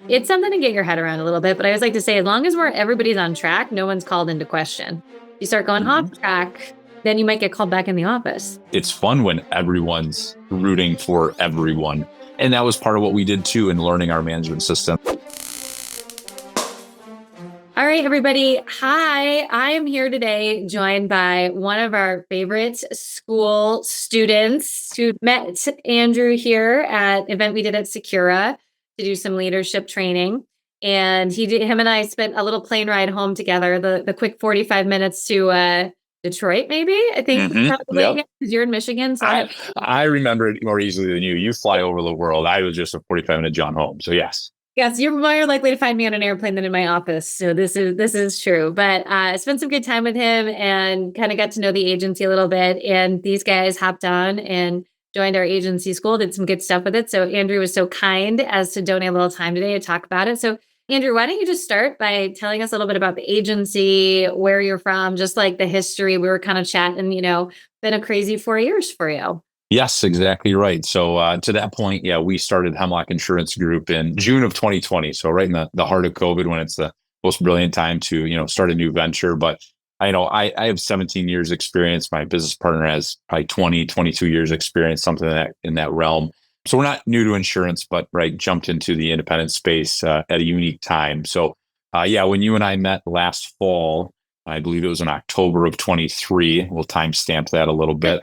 It's something to get your head around a little bit, but I always like to say, as long as everybody's on track, no one's called into question. You start going off Mhm. track, then you might get called back in the office. It's fun when everyone's rooting for everyone. And that was part of what we did too in learning our management system. All right, everybody. Hi, I am here today joined by one of our favorite school students who met Andrew here at an event we did at Secura to do some leadership training. And him and I spent a little plane ride home together, the quick 45 minutes to Detroit, maybe. I think probably Yep. because you're in Michigan. So I remember it more easily than you. You fly over the world. I was just a 45-minute jaunt home. So yes. yes, you're more likely to find me on an airplane than in my office. So this is true. But I spent some good time with him and kind of got to know the agency a little bit. And these guys hopped on and joined our agency school, did some good stuff with it. So Andrew was so kind as to donate a little time today to talk about it. So Andrew, why don't you just start by telling us a little bit about the agency, where you're from, just like the history. We were kind of chatting, been a crazy 4 years for you. Yes, exactly right. So to that point, yeah, we started Hemlock Insurance Group in June of 2020. So right in the heart of COVID, when it's the most brilliant time to, start a new venture. But I have 17 years experience. My business partner has probably 20, 22 years experience, something in that realm. So we're not new to insurance, but right, jumped into the independent space at a unique time. So yeah, when you and I met last fall, I believe it was in October of 23. We'll timestamp that a little bit.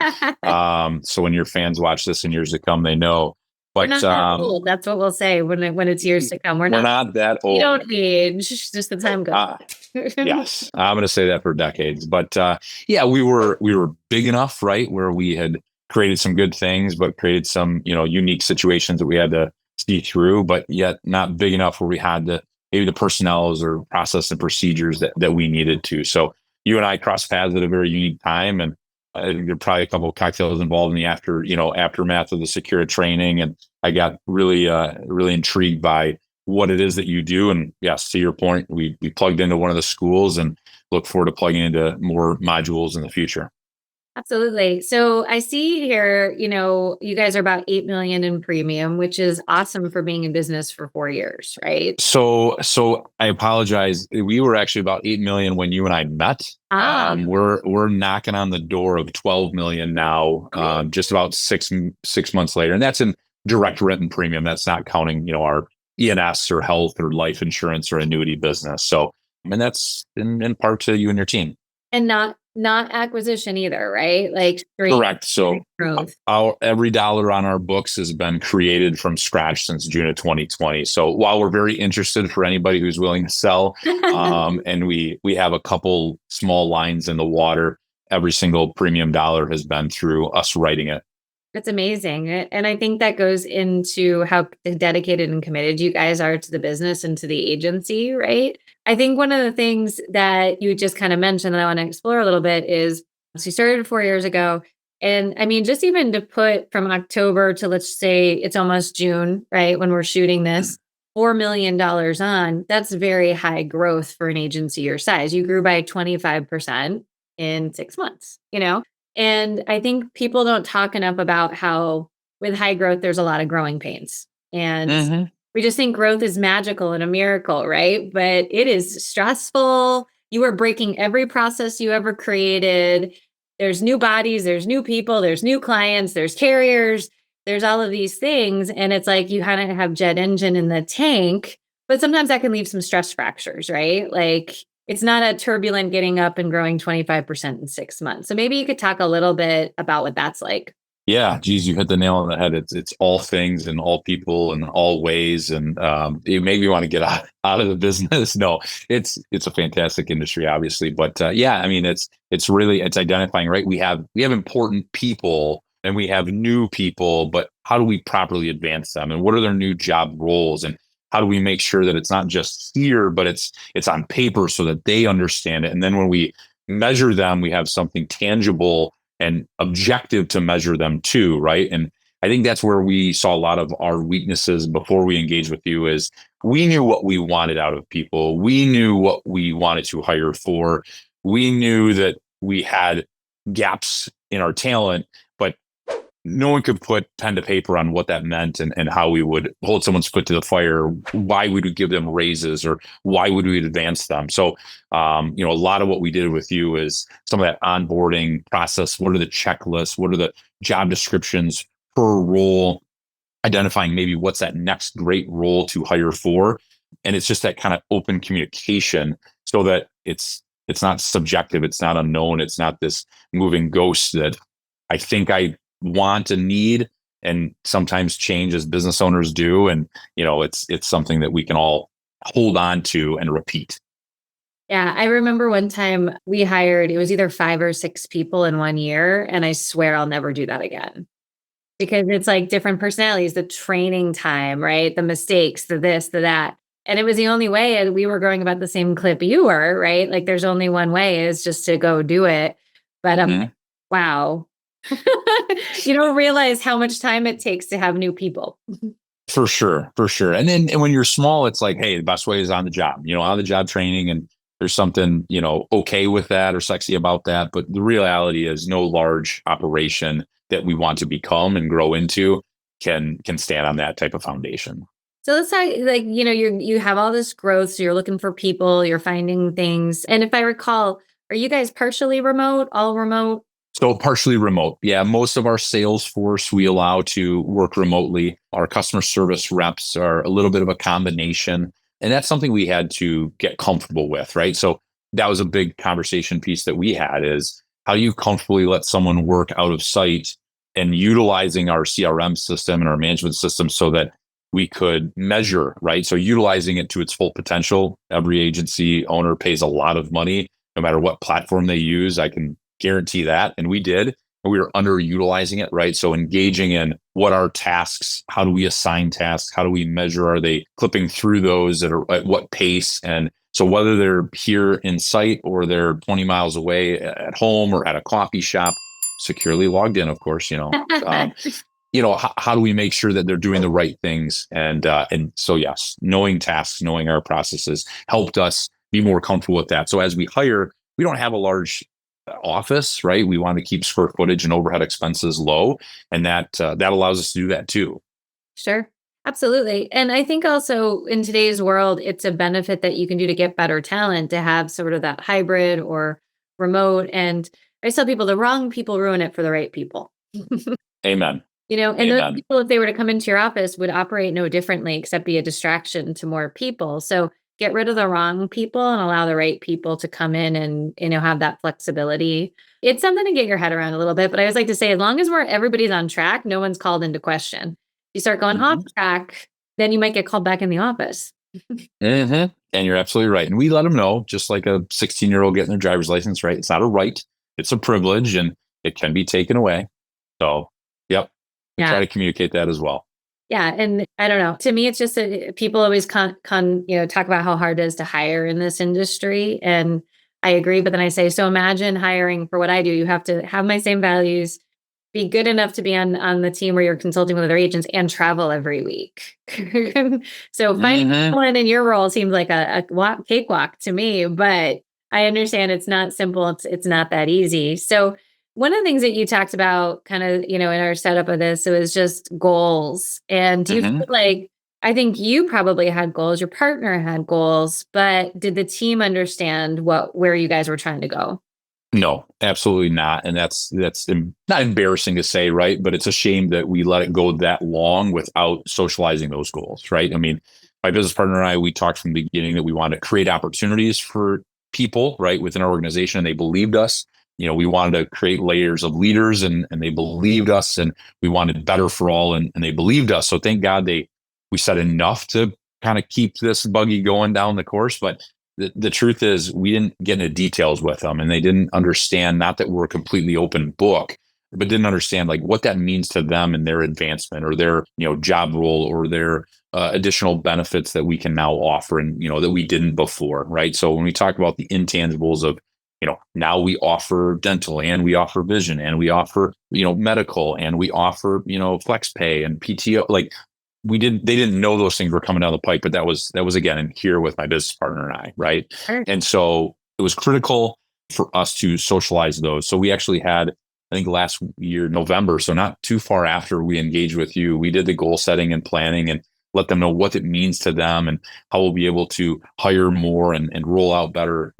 So when your fans watch this in years to come, they know. We're But not that old. That's what we'll say when it's years to come. We're not that old. You don't age, just the time goes. Yes, I'm going to say that for decades. But yeah, we were big enough, right, where we had created some good things, but created some unique situations that we had to see through, but yet not big enough where we had the maybe the personnels or process and procedures that we needed to. So you and I crossed paths at a very unique time, and I think there are probably a couple of cocktails involved in the aftermath of the Secura training, and I got really intrigued by what it is that you do. And yes, to your point, we plugged into one of the schools and look forward to plugging into more modules in the future. Absolutely. So I see here, you guys are about 8 million in premium, which is awesome for being in business for 4 years, right? So I apologize. We were actually about 8 million when you and I met. We're knocking on the door of 12 million now, just about six months later. And that's in direct written premium. That's not counting, our E&S or health or life insurance or annuity business. So, and that's in part to you and your team. And not acquisition either, right? Like correct. So growth. Every dollar on our books has been created from scratch since June of 2020. So while we're very interested for anybody who's willing to sell, and we have a couple small lines in the water, every single premium dollar has been through us writing it. That's amazing. And I think that goes into how dedicated and committed you guys are to the business and to the agency, right? I think one of the things that you just kind of mentioned that I want to explore a little bit is, so you started 4 years ago. And I mean, just even to put from October to, let's say it's almost June, right? When we're shooting this, $4 million on, that's very high growth for an agency your size. You grew by 25% in 6 months, And I think people don't talk enough about how with high growth, there's a lot of growing pains. And we just think growth is magical and a miracle, right? But it is stressful. You are breaking every process you ever created. There's new bodies, there's new people, there's new clients, there's carriers, there's all of these things. And it's like you kind of have jet engine in the tank, but sometimes that can leave some stress fractures, right? Like it's not a turbulent getting up and growing 25% in 6 months. So maybe you could talk a little bit about what that's like. Yeah, geez, you hit the nail on the head. It's all things and all people and all ways, and it made me want to get out of the business. No, it's a fantastic industry, obviously, but yeah, I mean, it's identifying, right? We have important people and we have new people, but how do we properly advance them, and what are their new job roles, and how do we make sure that it's not just here, but it's on paper so that they understand it, and then when we measure them, we have something tangible and objective to measure them too, right? And I think that's where we saw a lot of our weaknesses before we engaged with you is we knew what we wanted out of people. We knew what we wanted to hire for. We knew that we had gaps in our talent, but no one could put pen to paper on what that meant and how we would hold someone's foot to the fire. Why would we give them raises or why would we advance them? So, a lot of what we did with you is some of that onboarding process. What are the checklists? What are the job descriptions per role? Identifying maybe what's that next great role to hire for. And it's just that kind of open communication so that it's not subjective, it's not unknown, it's not this moving ghost that I think I want and need and sometimes change as business owners do. And it's something that we can all hold on to and repeat. Yeah, I remember one time we hired, it was either 5 or 6 people in 1 year, and I swear I'll never do that again. Because it's like different personalities, the training time, right? The mistakes, the this, the that. And it was the only way, and we were growing about the same clip you were, right? Like there's only one way is just to go do it. But I'm like, wow. You don't realize how much time it takes to have new people. For sure, for sure. And then and when you're small, it's like, hey, the best way is on the job, on the job training. And there's something, okay with that or sexy about that. But the reality is no large operation that we want to become and grow into can stand on that type of foundation. So let's say like, you have all this growth, so you're looking for people, you're finding things. And if I recall, are you guys partially remote, all remote? So partially remote. Yeah, most of our sales force we allow to work remotely. Our customer service reps are a little bit of a combination. And that's something we had to get comfortable with, right? So that was a big conversation piece that we had is how do you comfortably let someone work out of sight and utilizing our CRM system and our management system so that we could measure, right? So utilizing it to its full potential. Every agency owner pays a lot of money, no matter what platform they use. I can guarantee that. And we did. And we were underutilizing it, right? So engaging in what are tasks? How do we assign tasks? How do we measure? Are they clipping through those at what pace? And so whether they're here in site or they're 20 miles away at home or at a coffee shop, securely logged in, of course, how do we make sure that they're doing the right things? And so, yes, knowing tasks, knowing our processes helped us be more comfortable with that. So as we hire, we don't have a large office, right? We want to keep square footage and overhead expenses low. And that allows us to do that too. Sure. Absolutely. And I think also in today's world, it's a benefit that you can do to get better talent to have sort of that hybrid or remote. And I tell people the wrong people ruin it for the right people. Amen. And those people, if they were to come into your office, would operate no differently except be a distraction to more people. So get rid of the wrong people and allow the right people to come in and, have that flexibility. It's something to get your head around a little bit. But I always like to say, as long as everybody's on track, no one's called into question. You start going off track, then you might get called back in the office. And you're absolutely right. And we let them know, just like a 16-year-old getting their driver's license, right? It's not a right. It's a privilege and it can be taken away. So, yep. Try to communicate that as well. Yeah. And I don't know, to me, it's just that people always talk about how hard it is to hire in this industry. And I agree. But then I say, so imagine hiring for what I do. You have to have my same values, be good enough to be on the team where you're consulting with other agents and travel every week. So finding someone in your role seems like a cakewalk to me, but I understand it's not simple. It's not that easy. So one of the things that you talked about kind of, in our setup of this, it was just goals. And do you feel like, I think you probably had goals, your partner had goals, but did the team understand where you guys were trying to go? No, absolutely not. And that's not embarrassing to say, right? But it's a shame that we let it go that long without socializing those goals, right? I mean, my business partner and I, we talked from the beginning that we wanted to create opportunities for people, right, within our organization. And they believed us. We wanted to create layers of leaders and they believed us and we wanted better for all and they believed us. So thank God we said enough to kind of keep this buggy going down the course. But the truth is we didn't get into details with them and they didn't understand, not that we're a completely open book, but didn't understand like what that means to them and their advancement or their, job role or their additional benefits that we can now offer and, that we didn't before. Right. So when we talk about the intangibles of, now we offer dental and we offer vision and we offer, medical and we offer, flex pay and PTO, like they didn't know those things were coming down the pipe, but that was again in here with my business partner and I, right? Sure. And so it was critical for us to socialize those. So we actually had I think last year, November. So not too far after we engaged with you, we did the goal setting and planning and let them know what it means to them and how we'll be able to hire more and roll out better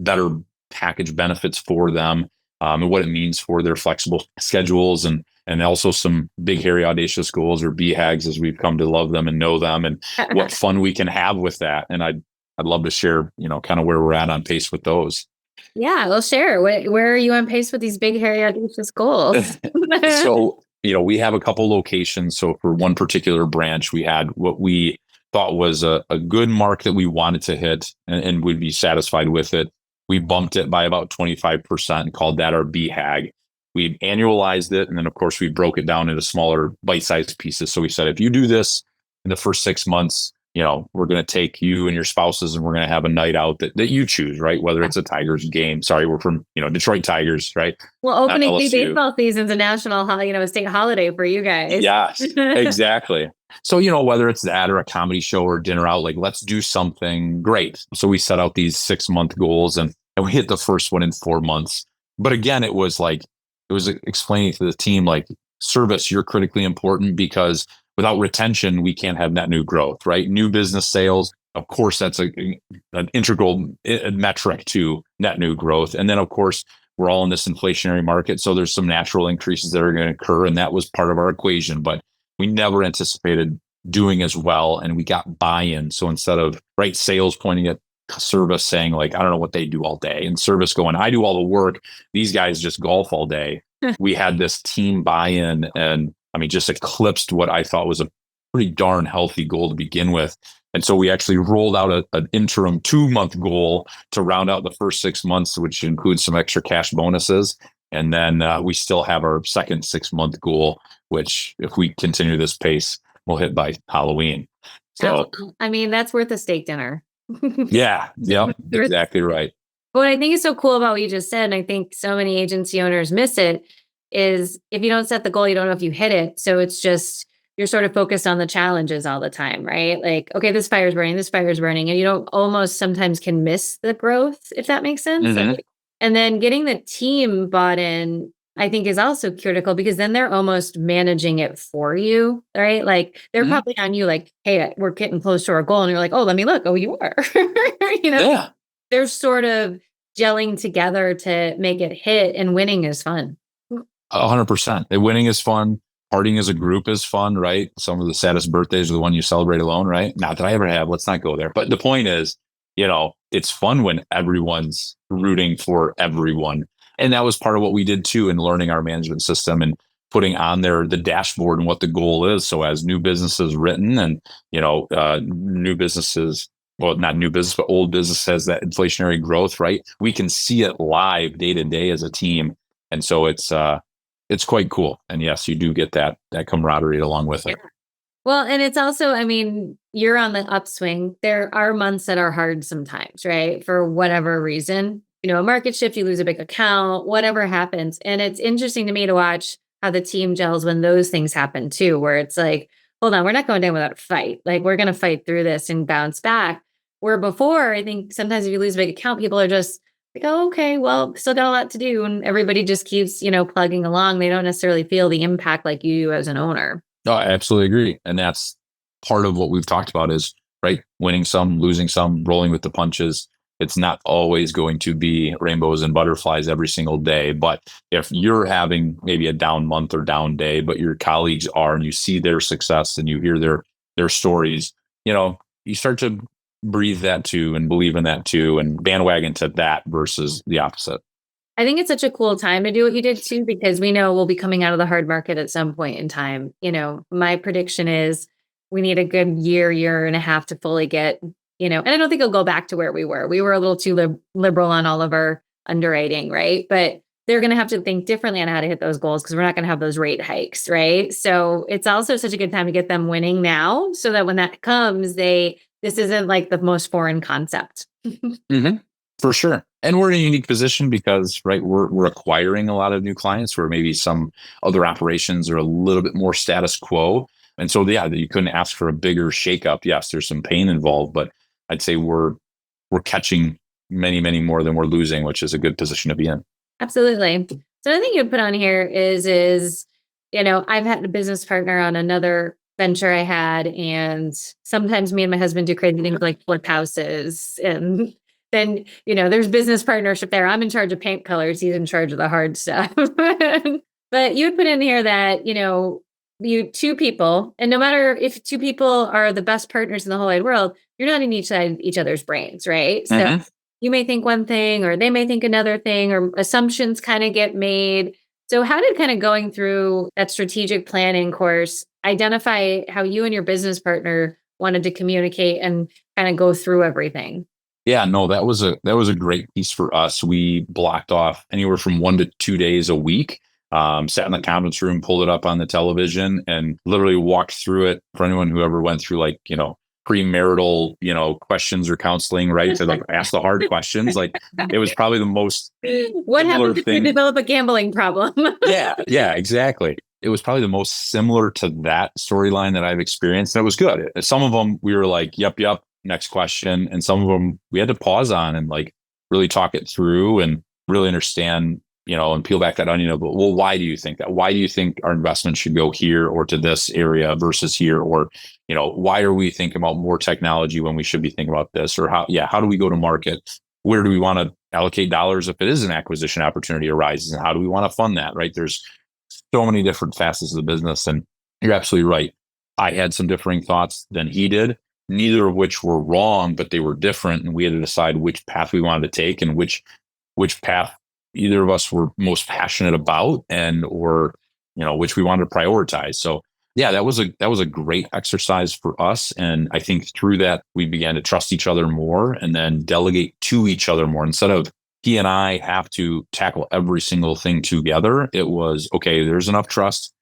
package benefits for them, and what it means for their flexible schedules and also some big, hairy, audacious goals, or BHAGs as we've come to love them and know them, and what fun we can have with that. And I'd love to share, kind of where we're at on pace with those. Yeah, well, share. Where are you on pace with these big, hairy, audacious goals? So, we have a couple locations. So for one particular branch, we had what we thought was a good mark that we wanted to hit and would be satisfied with it. We bumped it by about 25% and called that our BHAG. We annualized it. And then, of course, we broke it down into smaller bite-sized pieces. So we said, if you do this in the first 6 months, we're going to take you and your spouses and we're going to have a night out that you choose, right? Whether it's a Tigers game. Sorry, we're from, Detroit Tigers, right? Well, opening day baseball season's a national, a state holiday for you guys. Yes, exactly. So, whether it's that or a comedy show or dinner out, like, let's do something great. So we set out these 6-month goals and we hit the first one in 4 months. But again, it was explaining to the team, like, service, you're critically important, because without retention, we can't have net new growth, right? New business sales, of course, that's an integral metric to net new growth. And then, of course, we're all in this inflationary market. So there's some natural increases that are going to occur. And that was part of our equation. But we never anticipated doing as well. And we got buy-in. So instead of sales pointing at service saying, like, I don't know what they do all day, and service going, I do all the work, these guys just golf all day. We had this team buy-in, and just eclipsed what I thought was a pretty darn healthy goal to begin with. And so we actually rolled out an interim 2-month goal to round out the first 6 months, which includes some extra cash bonuses. And then we still have our second 6-month goal, which, if we continue this pace, we'll hit by Halloween. So, that's worth a steak dinner. Yeah, exactly right. But what I think is so cool about what you just said, and I think so many agency owners miss it, is if you don't set the goal, you don't know if you hit it. So it's just, you're sort of focused on the challenges all the time, right? Like, okay, this fire's burning. And you don't almost sometimes can miss the growth, if that makes sense. Mm-hmm. And then getting the team bought in, I think, is also critical, because then they're almost managing it for you, right? Like, they're probably on you, like, hey, we're getting close to our goal. And you're like, oh, let me look. Oh, you are. Yeah. They're sort of gelling together to make it hit, and winning is fun. 100%. Winning is fun. Partying as a group is fun, right? Some of the saddest birthdays are the one you celebrate alone, right? Not that I ever have. Let's not go there. But the point is, it's fun when everyone's rooting for everyone. And that was part of what we did too, in learning our management system and putting on there the dashboard and what the goal is. So as new businesses written and, new businesses, well, not new business, but old business has that inflationary growth, right? We can see it live day to day as a team. And so it's quite cool. And yes, you do get that camaraderie along with it. Well, and it's also, you're on the upswing. There are months that are hard sometimes, right? For whatever reason, a market shift, you lose a big account, whatever happens. And it's interesting to me to watch how the team gels when those things happen too, where it's like, hold on, we're not going down without a fight. Like, we're going to fight through this and bounce back. Where before, I think sometimes if you lose a big account, people are just like, oh, okay, well, still got a lot to do. And everybody just keeps, plugging along. They don't necessarily feel the impact like you do as an owner. No, I absolutely agree. And that's part of what we've talked about is, winning some, losing some, rolling with the punches. It's not always going to be rainbows and butterflies every single day. But if you're having maybe a down month or down day, but your colleagues are, and you see their success and you hear their stories, you start to breathe that too and believe in that too and bandwagon to that versus the opposite. I think it's such a cool time to do what you did too, because we know we'll be coming out of the hard market at some point in time. My prediction is we need a good year and a half to fully get, and I don't think it'll go back to where we were. We were a little too liberal on all of our underwriting, right? But they're going to have to think differently on how to hit those goals, because we're not going to have those rate hikes, right? So it's also such a good time to get them winning now, so that when that comes, this isn't like the most foreign concept. Mm-hmm. For sure. And we're in a unique position because, we're acquiring a lot of new clients where maybe some other operations are a little bit more status quo. And so, you couldn't ask for a bigger shakeup. Yes, there's some pain involved, but I'd say we're catching many, many more than we're losing, which is a good position to be in. Absolutely. So I think you'd put on here is, I've had a business partner on another venture I had, and sometimes me and my husband do crazy things like flip houses. And then, there's business partnership there. I'm in charge of paint colors. He's in charge of the hard stuff. But you would put in here that, you two people, and no matter if two people are the best partners in the whole wide world, you're not in each other's brains, right? So Mhm. you may think one thing or they may think another thing, or assumptions kind of get made. So how did kind of going through that strategic planning course identify how you and your business partner wanted to communicate and kind of go through everything? Yeah, no, that was a great piece for us. We blocked off anywhere from 1 to 2 days a week. Sat in the conference room, pulled it up on the television, and literally walked through it for anyone who ever went through like premarital questions or counseling, right? To like ask the hard questions. Like it was probably the most What similar happens if you thing. develop a gambling problem? Yeah, yeah, exactly. It was probably the most similar to that storyline that I've experienced. That was good. Some of them we were like, yep, yep, next question. And some of them we had to pause on and like really talk it through and really understand, and peel back that onion of, well, why do you think that? Why do you think our investment should go here or to this area versus here? Or, why are we thinking about more technology when we should be thinking about this? Or how do we go to market? Where do we want to allocate dollars if it is an acquisition opportunity arises, and how do we want to fund that, right? There's so many different facets of the business, and you're absolutely right. I had some differing thoughts than he did, neither of which were wrong, but they were different, and we had to decide which path we wanted to take and which path either of us were most passionate about, and or which we wanted to prioritize. So yeah, that was a great exercise for us, and I think through that we began to trust each other more and then delegate to each other more. Instead of he and I have to tackle every single thing together, it was okay, there's enough trust,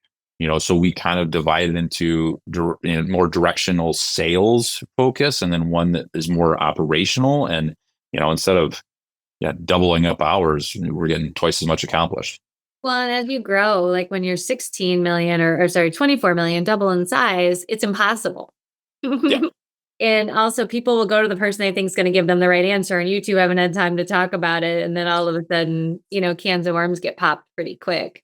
so we kind of divided into more directional sales focus, and then one that is more operational. And instead of doubling up hours, we're getting twice as much accomplished. Well, and as you grow, like when you're 16 million or sorry, 24 million, double in size, it's impossible. Yeah. And also, people will go to the person they think is going to give them the right answer, and you two haven't had time to talk about it. And then all of a sudden, cans of worms get popped pretty quick.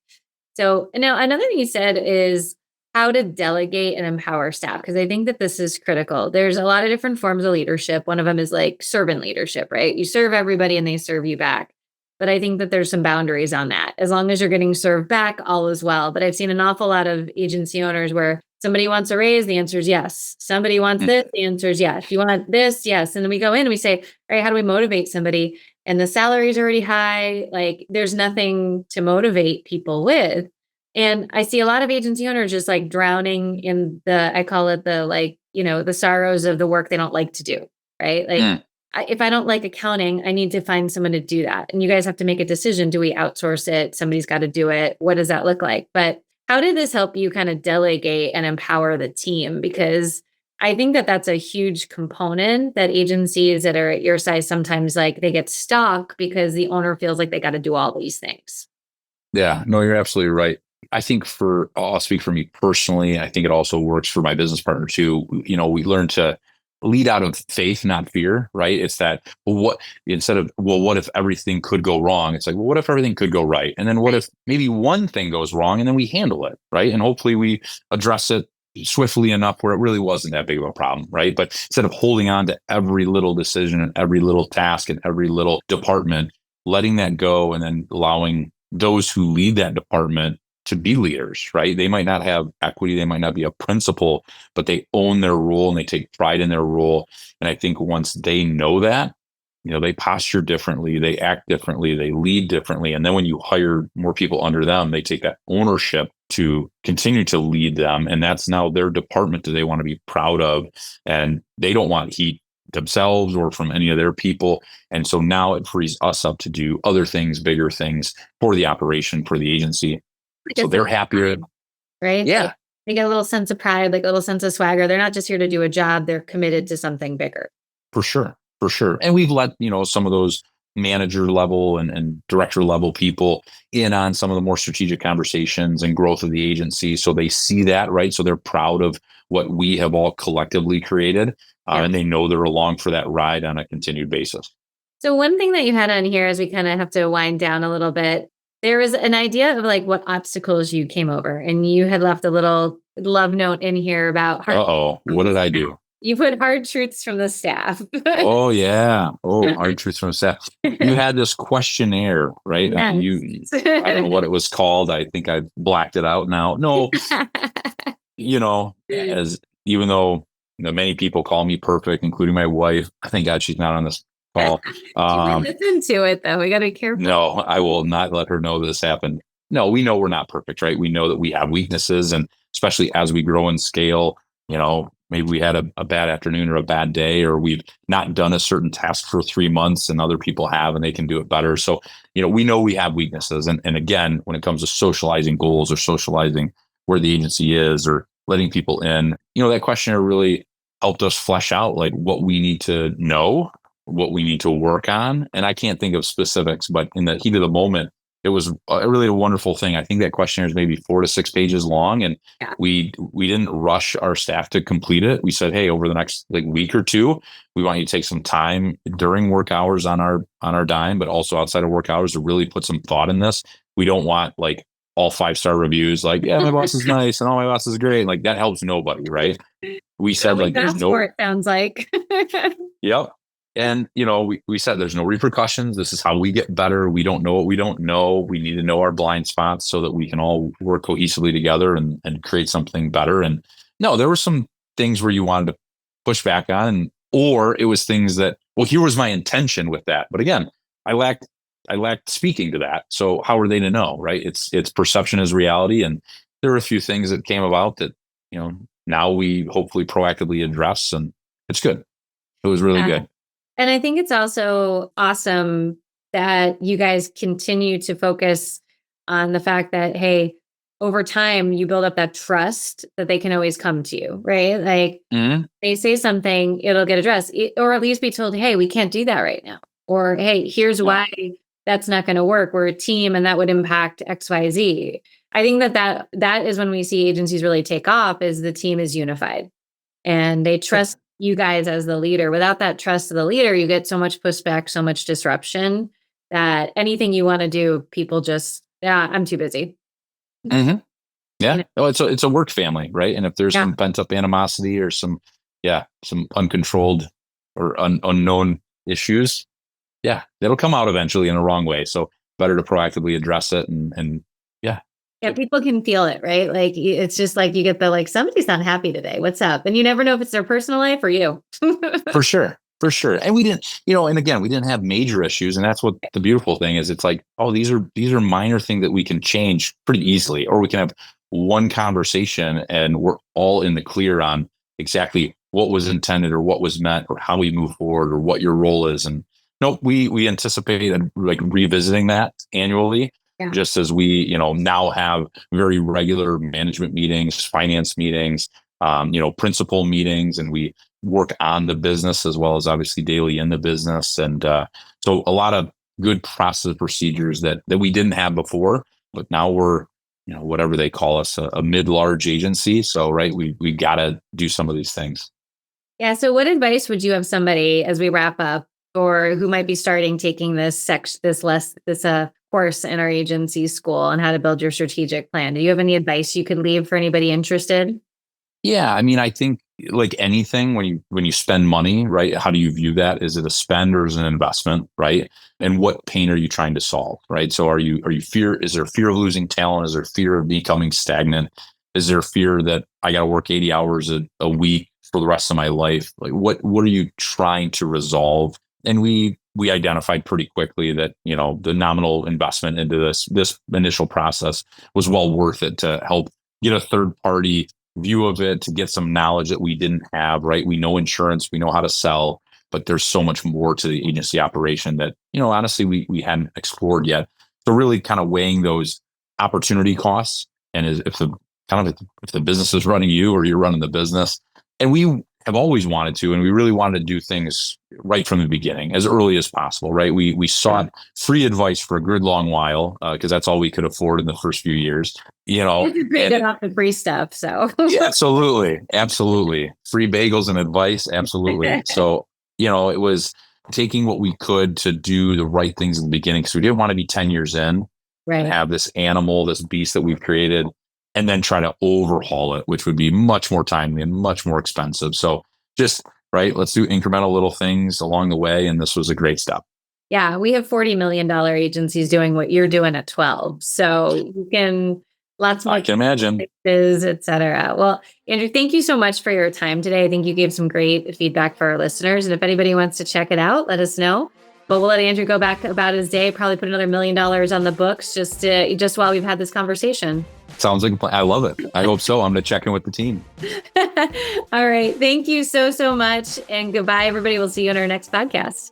So, now another thing you said is how to delegate and empower staff, because I think that this is critical. There's a lot of different forms of leadership. One of them is like servant leadership, right? You serve everybody and they serve you back. But I think that there's some boundaries on that. As long as you're getting served back, all is well. But I've seen an awful lot of agency owners where somebody wants a raise, the answer is yes. Somebody wants Mm. this, the answer is yes. You want this, yes. And then we go in and we say, all right, how do we motivate somebody? And the salary is already high. Like there's nothing to motivate people with. And I see a lot of agency owners just like drowning in I call it the like, the sorrows of the work they don't like to do, right? Like Mm. if I don't like accounting, I need to find someone to do that. And you guys have to make a decision. Do we outsource it? Somebody's got to do it. What does that look like? But how did this help you kind of delegate and empower the team? Because I think that that's a huge component that agencies that are at your size sometimes like they get stuck because the owner feels like they got to do all these things. Yeah, no, you're absolutely right. I think I'll speak for me personally. I think it also works for my business partner too. We learn to lead out of faith, not fear, right? It's that, well, instead of, well, what if everything could go wrong? It's like, well, what if everything could go right? And then what if maybe one thing goes wrong, and then we handle it, right? And hopefully we address it swiftly enough where it really wasn't that big of a problem, right? But instead of holding on to every little decision and every little task and every little department, letting that go and then allowing those who lead that department to be leaders, right? They might not have equity, they might not be a principal, but they own their role and they take pride in their role. And I think once they know that, they posture differently, they act differently, they lead differently. And then when you hire more people under them, they take that ownership to continue to lead them. And that's now their department that they want to be proud of. And they don't want heat themselves or from any of their people. And so now it frees us up to do other things, bigger things for the operation, for the agency. So they're happier. Right? Like, Yeah, they get a little sense of pride, like a little sense of swagger. They're not just here to do a job, they're committed to something bigger. for sure. For sure. And we've let, some of those manager level and director level people in on some of the more strategic conversations and growth of the agency. So they see that, right? So they're proud of what we have all collectively created. Yeah. And they know they're along for that ride on a continued basis. So one thing that you had on here as we kind of have to wind down a little bit, There was an idea of like what obstacles you came over, and you had left a little love note in here about hard Uh-oh, what did I do? you put hard truths from the staff. Oh yeah. Oh, hard truths from staff. You had this questionnaire, right? Yes. I don't know what it was called. I think I blacked it out now. No, as even though many people call me perfect, including my wife. Thank God she's not on this call. She might listen to it though. We got to be careful. No, I will not let her know this happened. No, we know we're not perfect, right? We know that we have weaknesses, and especially as we grow and scale, maybe we had a bad afternoon or a bad day, or we've not done a certain task for 3 months and other people have and they can do it better. So, we know we have weaknesses. And again, when it comes to socializing goals or socializing where the agency is or letting people in, that questionnaire really helped us flesh out like what we need to know, what we need to work on. And I can't think of specifics, but in the heat of the moment, it was really a wonderful thing. I think that questionnaire is maybe 4 to 6 pages long, and Yeah. we didn't rush our staff to complete it. We said, hey, over the next week or two, we want you to take some time during work hours on our dime, but also outside of work hours to really put some thought in this. We don't want all 5-star reviews, yeah, my boss is nice and all my boss is great. That helps nobody, right? We said there's no. It sounds like. Yep. And, we said there's no repercussions. This is how we get better. We don't know what we don't know. We need to know our blind spots so that we can all work cohesively together and create something better. And no, there were some things where you wanted to push back on, or it was things that, well, here was my intention with that. But again, I lacked speaking to that. So how are they to know, right? It's perception is reality. And there were a few things that came about that, now we hopefully proactively address, and it's good. It was really good. And I think it's also awesome that you guys continue to focus on the fact that, hey, over time, you build up that trust that they can always come to you, right? They say something, it'll get addressed, or at least be told, hey, we can't do that right now. Or, hey, here's why that's not going to work. We're a team and that would impact XYZ. I think that is when we see agencies really take off, is the team is unified and they trust you guys as the leader. Without that trust of the leader, you get so much pushback, so much disruption that anything you want to do, people just, I'm too busy. Mm-hmm. Yeah. It's a work family, right? And if there's some pent up animosity or some uncontrolled or unknown issues, it'll come out eventually in the wrong way. So better to proactively address it and Yeah, people can feel it, right? It's just you get the somebody's not happy today. What's up? And you never know if it's their personal life or you. For sure. And we didn't, and again, we didn't have major issues. And that's what the beautiful thing is. It's these are minor things that we can change pretty easily, or we can have one conversation and we're all in the clear on exactly what was intended or what was meant or how we move forward or what your role is. And no, we anticipate revisiting that annually. Just as we, now have very regular management meetings, finance meetings, principal meetings, and we work on the business as well as obviously daily in the business. And so a lot of good process procedures that we didn't have before, but now we're, whatever they call us, a mid-large agency. So, right, we got to do some of these things. Yeah. So what advice would you have somebody as we wrap up, or who might be starting taking this course in our agency school on how to build your strategic plan? Do you have any advice you could leave for anybody interested? Yeah, I mean, I think like anything, when you spend money, right? How do you view that? Is it a spend or is it an investment, right? And what pain are you trying to solve, right? So is there fear of losing talent? Is there fear of becoming stagnant? Is there fear that I got to work 80 hours a week for the rest of my life? What are you trying to resolve? And we identified pretty quickly that, the nominal investment into this initial process was well worth it to help get a third party view of it, to get some knowledge that we didn't have, right? We know insurance, we know how to sell, but there's so much more to the agency operation that, honestly, we hadn't explored yet. So really kind of weighing those opportunity costs, and if the business is running you or you're running the business. And we have always wanted to, and we really wanted to do things right from the beginning, as early as possible, right? We sought free advice for a good long while, because that's all we could afford in the first few years, Get off the free stuff. So yeah, absolutely. Free bagels and advice. Absolutely. So, it was taking what we could to do the right things in the beginning, because we didn't want to be 10 years in and Right. have this animal, this beast that we've created, and then try to overhaul it, which would be much more timely and much more expensive. So just right, let's do incremental little things along the way. And this was a great step. Yeah, we have $40 million agencies doing what you're doing at 12. So you can lots more I can imagine. fixes, et cetera. Well, Andrew, thank you so much for your time today. I think you gave some great feedback for our listeners. And if anybody wants to check it out, let us know. But we'll let Andrew go back about his day, probably put another $1 million on the books just while we've had this conversation. Sounds like a plan. I love it. I hope so. I'm going to check in with the team. All right. Thank you so much. And goodbye, everybody. We'll see you on our next podcast.